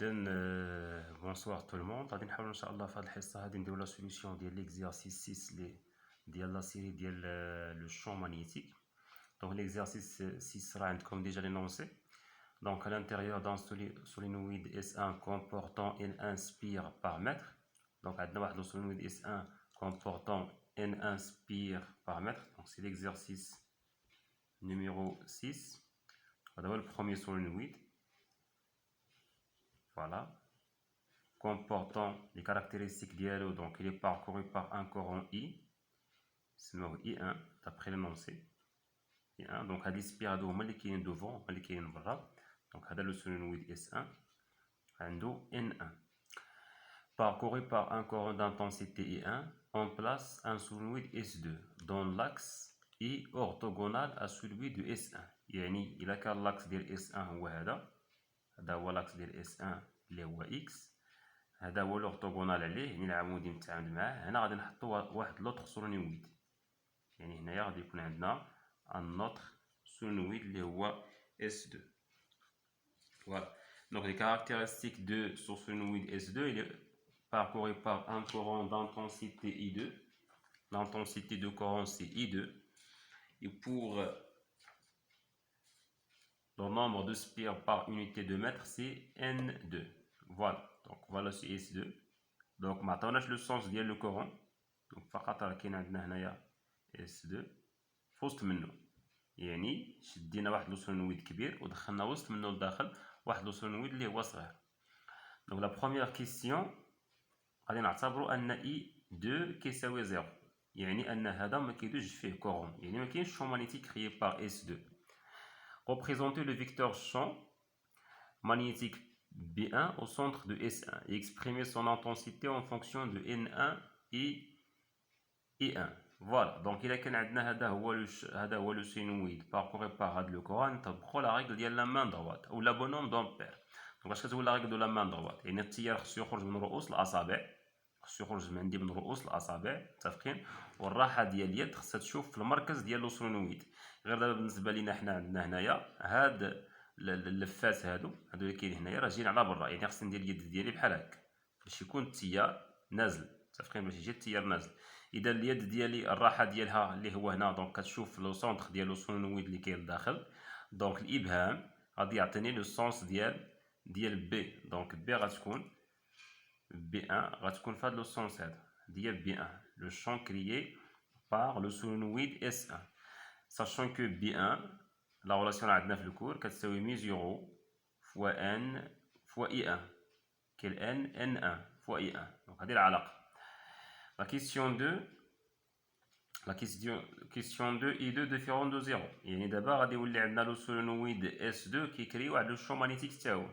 bonsoir tout le monde. غادي نحاولوا ان شاء الله في هذه الحصه هذه نديروا لا سوليوشن ديال ليكزيرسيس 6 ديال لا سيري ديال لو champ magnétique. Donc l'exercice 6 sera comme déjà l'énoncé. Donc à l'intérieur d'un solénoïde S1 comportant N1 spire par mètre. Donc عندنا واحد solénoïde S1 comportant N1 spire par mètre. Donc c'est l'exercice numéro 6. On va voir le premier solénoïde. Voilà, comportant les caractéristiques dialogue, donc il est parcouru par un courant I, c'est le I1 d'après l'énoncé. I1, donc à l'aspirado, il qui est devant, il qui est derrière. Donc à le solénoïde S1, N1, parcouru par un courant d'intensité I1, on place un solénoïde S2 dont l'axe est orthogonal à celui de S1. يعني إذا كان l'axe ديال S1 هو هذا هو l'axe ديال S1 اللي هو X، هذا هو l'orthogonal عليه يعني العمودي متعامد معاه. هنا غادي نحطو واحد لوطخ سولينويد، يعني هنايا غادي يكون عندنا ان نوتر سولينويد اللي هو S2. Voilà. Donc les caractéristiques de ce solénoïde S2, il est parcouru par un courant d'intensité I2. L'intensité de courant c'est I2. Et pour le nombre de spires par unité de mètre, c'est N2. Voilà. Donc voilà c'est S2. Donc ما عطاوناش لو سونس ديال لو كورون، دونك فقط راه كاين عندنا هنايا S2 في وسط منه، يعني شدينا واحد لو سولينويد كبير ودخلنا وسط منه لداخل واحد لو سولينويد اللي هو صغير. دونك لا بروميير كيسيون غادي نعتبروا ان I2 كيساوي 0، يعني ان هذا ما كيدوزش فيه كورون، يعني ما كاينش شون مانيتيك كريي بار S2. Représenter le vecteur champ magnétique B1 au centre de S1 et exprimer son intensité en fonction de N1 et I1. Voilà, donc il a كان عندنا هذا هو لو سينويد باركوري بار هاد لو كورون، نطبقوا لا ريغل ديال لا مان دروات او لا بونوم دومبير. دونك اش كتقول لا ريغل دو لا مان دروات؟ يعني التيار خصو يخرج من رؤوس الاصابع، خصو يخرج من عندي من رؤوس الاصابع، متفقين؟ والراحه ديال اليد خصها تشوف في المركز ديال لو سولينويد. غير دابا بالنسبه لينا حنا عندنا هنايا هاد اللفات هادو اللي كاين هنايا راه جايين على برا، يعني خصني ندير اليد ديالي بحال هكا باش يكون التيار نازل، متفقين؟ باش يجي التيار نازل. اذا اليد ديالي الراحه ديالها اللي هو هنا، دونك كتشوف لو سونتر ديال لو سولينويد اللي كاين لداخل. دونك الابهام غادي يعطيني لو سونس ديال بي، دونك بي غتكون B1 غتكون في هذا لو سونس هذا ديال B1 لو شون كريي بار لو سولينويد S1، sachant que B1 لا ريلاسيون عندنا في الكور كتساوي مي 0 فوا N فوا I1 كاين N1 فوا I1. دونك هذه العلاقه. La question 2 I2 différent de 0، يعني دابا غادي يولي عندنا لو سولينويد S2 كيكري واحد لو شون مانيتيك حتى هو.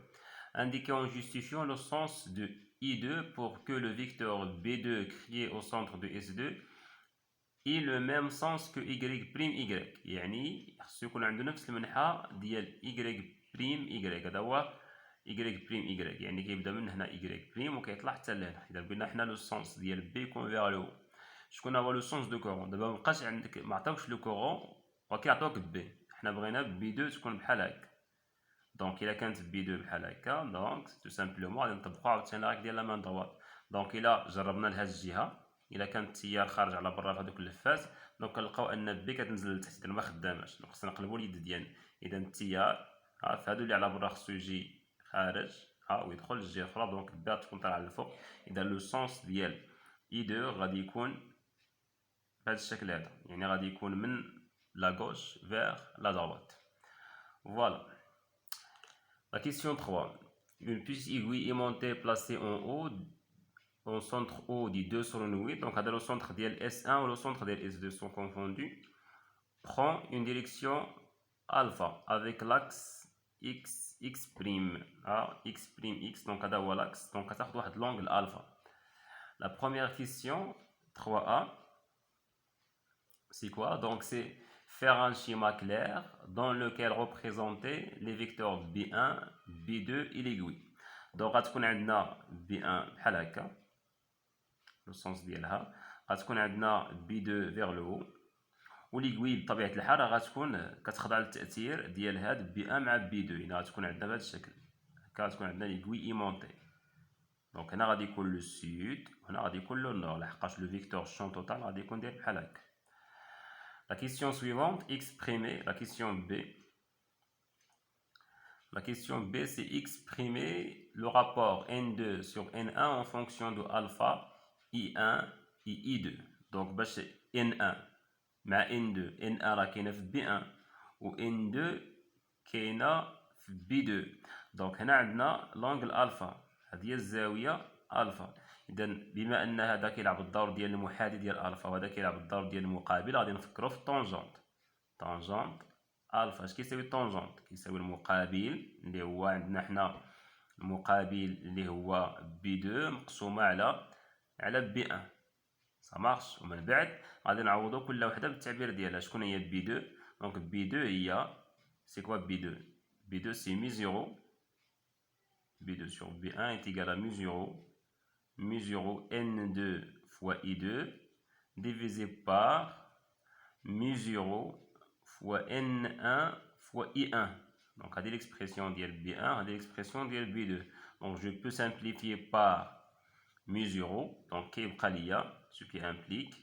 Indiquer en justifiant le sens de I2 pour que le vecteur B2 créé au centre de S2 ait le même sens que Y', يعني خصو يكون عنده نفس المنحى ديال Y'، هذا هو Y'، يعني كيبدا من هنا Y' وكيطلع حتى لهنا. اذا قلنا حنا لو سونس ديال بي يكون فيغ لو، شكون هو لو سونس دو كورون؟ دابا مابقاش عندك، ما عطاوكش لو كورون وكيعطوك بي، حنا بغينا B2 تكون بحال هكا. دونك الا كانت B2 بحال هكا، دونك تو سامبلومون غادي نطبقوا عاوتاني لاك ديال لا مان دروات. دونك الا جربنا لهاد الجهه، الا كان التيار خارج على برا في هذوك اللفات، دونك كنلقاو ان بي كتنزل لتحت، اذا ما خداماش، دونك خصنا نقلبوا اليد ديالنا. اذا التيار في هادو اللي على برا خصو يجي خارج ويدخل للجهه الاخرى، دونك بي تكون طالعه للفوق. اذا لو سونس ديال I2 غادي يكون بهذا الشكل هذا، يعني غادي يكون من لا غوش فيغ لا droite. Voilà. La question 3. Une puce aiguille aimantée placée en haut, au centre haut des deux solénoïdes, donc le centre de S1 ou le centre de S2 sont confondus, prend une direction alpha avec l'axe x, x', x', donc l'axe, donc l'angle alpha. La première question, 3a, c'est quoi? Donc c'est faire un schéma clair dans lequel représenter les vecteurs B1, B2 et l'aiguille. Donc غتكون عندنا B1 بحال هكا لو سونس ديالها، غتكون عندنا B2 vers le haut، والايغوي بطبيعه الحال غتكون كتخضع للتاثير ديال هاد B1 مع B2، يعني غتكون عندنا بهذا الشكل كتكون عندنا l'aiguille aimantée. دونك هنا غادي يكون لو سود وهنا غادي يكون لو نور لحقاش لو فيكتور شون توتال غادي يكون داير بحال هكا. La question suivante, exprimer, la question B. La question B, c'est exprimer le rapport N2 sur N1 en fonction de alpha, I1 et I2. Donc, باش N1 مع N2, N1 راه كاينه في B1 و N2 كاينه في B2. دونك هنا عندنا لونغل الفا، هذه هي الزاويه الفا. اذا بما ان هذا كيلعب الدور ديال المحاذي ديال الفا وهذا كيلعب الدور ديال المقابل، غادي نفكروا في الطونجونت. طونجونت الفا اش كيساوي الطونجونت؟ كيساوي المقابل اللي هو عندنا حنا المقابل اللي هو B2 مقسومه على B1. ça marche. ومن بعد غادي نعوضوا كل وحده بالتعبير ديالها. شكون هي B2؟ دونك B2 هي c'est quoi B2 B2 c'est mu0. B2 sur B1 est égal à mu0 N2 fois I2 divisé par mu0 fois N1 fois I1. Donc, c'est l'expression de B1, c'est l'expression de B2. Donc, je peux simplifier par mu0, donc ce qui implique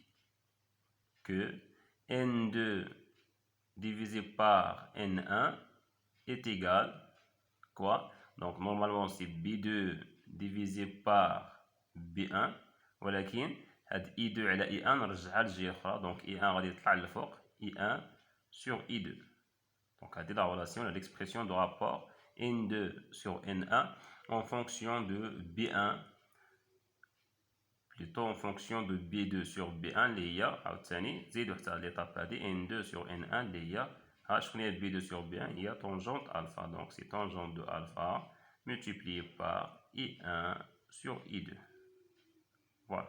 que N2 divisé par N1 est égal quoi? Donc, normalement, c'est B2 divisé par B1, ولكن هاد I2 على I1 نرجعها للجهة الأخرى. donc I1 غادي يطلع للفوق I1 sur I2. donc هذه la relation, l'expression de rapport N2 sur N1 en fonction de B1 plutôt en fonction de B2 sur B1 اللي هي عاوتاني زيدو حتى ليطاب هادي N2 sur N1 اللي هي شكون هي B2 sur B1 هي tangente alpha. donc c'est tangente de alpha multiplié par I1 sur I2. Voilà.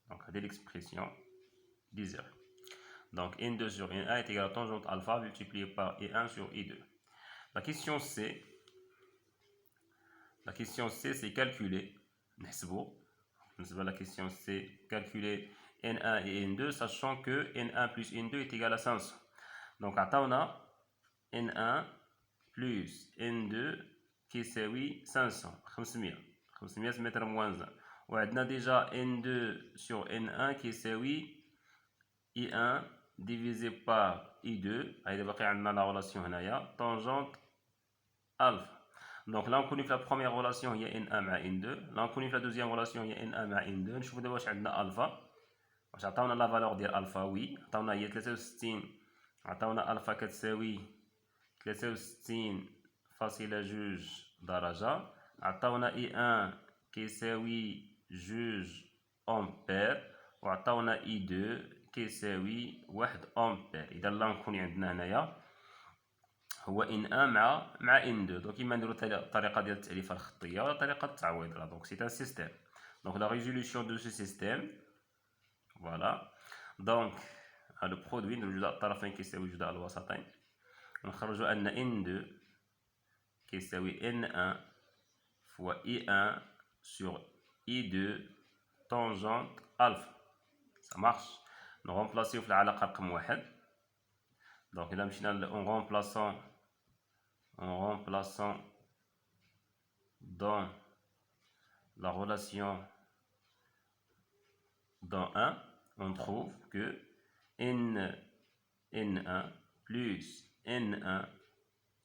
Donc, c'est l'expression d'Isère. Donc, N2 sur N1 est égal à tangente alpha multiplié par I1 sur I2. La question C, c'est calculer. N'est-ce pas? La question C, calculer N1 et N2, sachant que N1 plus N2 est égal à 500. Donc, on a N1 plus N2 qui est 500 mètres moins 1. On a déjà N2 sur N1 qui est I1 divisé par I2. Il y a la relation tangente alpha. Donc là, on connaît que la première relation il y a N1 مع N2. Là, on connaît que la deuxième relation il y a N1 مع N2. نشوفوا دابا واش عندنا alpha. واش عطاونا لا فالور ديال alpha؟ وي عطاونا هي 63. عطاونا alpha كتساوي 63.2 درجة. عطاونا I1 كيساوي 2 أمبير وعطاونا I2 كيساوي 1 أمبير. إذا لا نكون عندنا هنايا هو N1 مع N2. دونك إما نديرو الطريقة ديال التأليفة الخطية ولا طريقة التعويض. دونك سي ان سيستيم. دونك لا ريزوليسيون دو سو سيستيم فوالا. دونك هذا برودوي نديرو جداء الطرفين كيساوي جداء الوسطين. نخرجو أن N2 كيساوي N1 fois I1 sur I2 tangente alpha. Ça marche. Nous remplaçons في العلاقة رقم 1. Donc là مشينا en remplaçant dans la relation dans 1, on trouve que N1 plus N1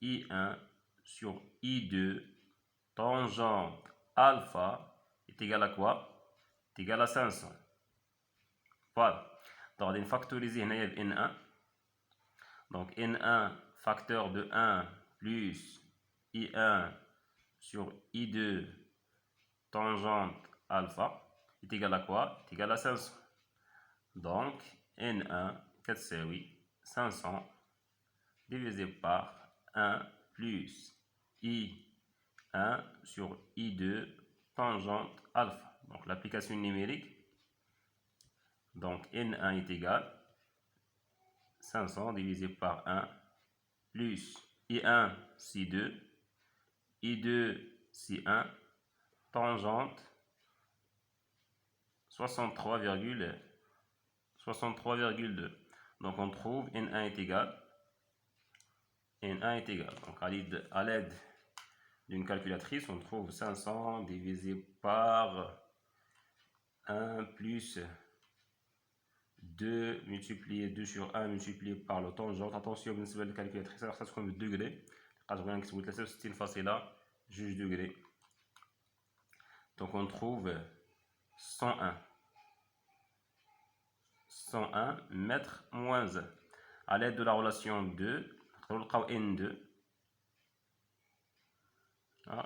I1 sur I2 tangente alpha est égal à quoi? est égal à 500. Voilà. Donc, on va factoriser N1. Donc, N1 facteur de 1 plus I1 sur I2 tangente alpha est égal à quoi? est égal à 500. Donc, N1 كتساوي 500 divisé par 1 plus I1 sur I2 tangente alpha. Donc, l'application numérique. Donc, N1 est égal 500 divisé par 1 plus I1 c'est 2, I2 c'est 1, tangente 63,2. Donc on trouve N1 est égal. Donc à l'aide d'une calculatrice, on trouve 500 divisé par 1 plus 2 multiplié 2 sur 1 multiplié par le tangente. Attention, بالنسبة للكالكولاتريس خاصها تكون بالدوغري، لقاش بغينا نكتبو 63,2 degrés. Donc on trouve 101 mètres moins 1. À l'aide de la relation 2, on va N2.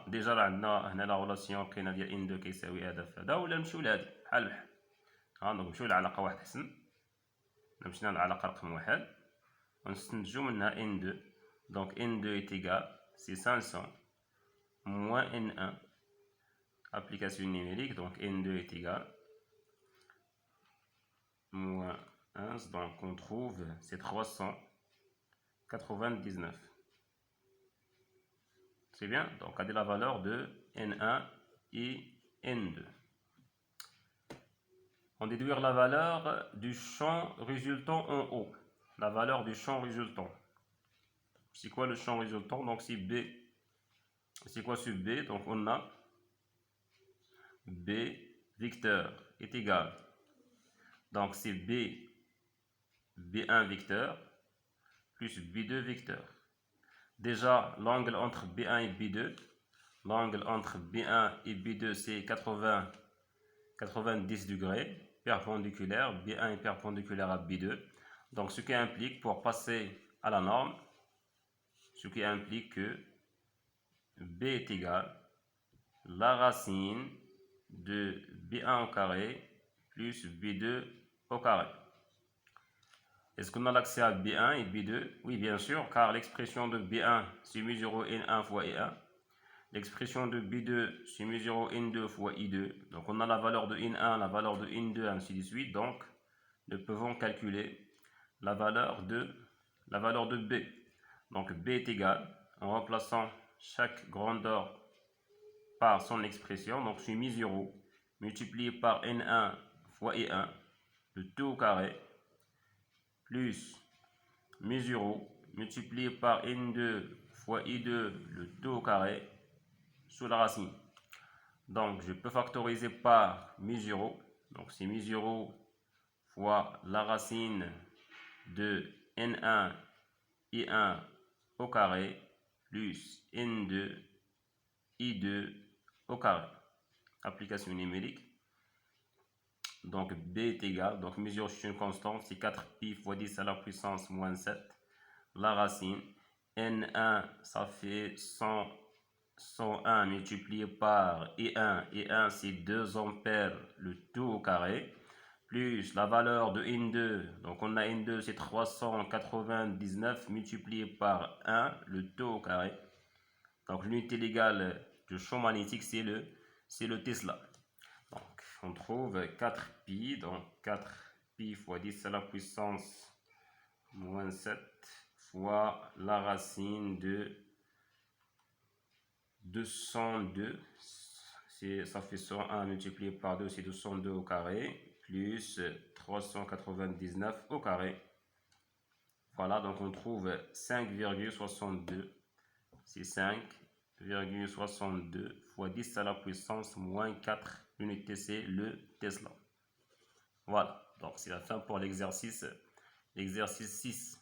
ديجا راه عندنا هنا لا رولاسيون كاينه ديال ان 2 كيساوي هذا في هذا، ولا نمشيو لهادي بحال بحال. دونك نمشيو لعلاقه واحد حسن، مشينا للعلاقه رقم واحد ونستنتجو منها ان 2. دونك ان 2 est égal c'est 500 moins n1. Application numérique, donc n2 est égal moins 1, donc on trouve c'est 399. C'est bien, donc on a la valeur de N1 et N2. On déduit la valeur du champ résultant en haut. La valeur du champ résultant. C'est quoi le champ résultant? Donc c'est B. C'est quoi ce B? Donc on a B vecteur est égal. Donc c'est B1 vecteur plus B2 vecteur. Déjà, l'angle entre B1 et B2, l'angle entre B1 et B2 c'est 90 degrés, perpendiculaire, B1 est perpendiculaire à B2. Donc ce qui implique, pour passer à la norme, ce qui implique que B est égal à la racine de B1 au carré plus B2 au carré. Est-ce qu'on a l'accès à B1 et B2? Oui, bien sûr, car l'expression de B1, c'est mu0 N1 fois I1. L'expression de B2, c'est mu0 N2 fois I2. Donc, on a la valeur de N1, la valeur de N2, ainsi de suite. Donc, nous pouvons calculer la valeur de B. Donc, B est égal, en remplaçant chaque grandeur par son expression. Donc, c'est mu0 multiplié par N1 fois I1, le tout au carré, plus mu0 multiplié par N2 fois I2, le tout au carré, sous la racine. Donc, je peux factoriser par mu0. Donc, c'est mu0 fois la racine de N1 I1 au carré plus N2 I2 au carré. Application numérique. Donc B est égal, donc mesure c'est une constante, c'est 4pi fois 10 à la puissance moins 7. La racine, N1 ça fait 101 multiplié par I1, I1 c'est 2 ampères, le tout au carré, plus la valeur de N2, donc on a N2 c'est 399 multiplié par 1, le tout au carré. Donc l'unité légale du champ magnétique c'est le Tesla. Donc, on trouve 4pi, donc 4pi fois 10 à la puissance moins 7 fois la racine de 202, ça fait 101 multiplié par 2, c'est 202 au carré, plus 399 au carré. Voilà, donc on trouve 5,62, c'est 5,62 fois 10 à la puissance moins 4. L'unité c'est le Tesla. Voilà, donc c'est la fin pour l'exercice 6.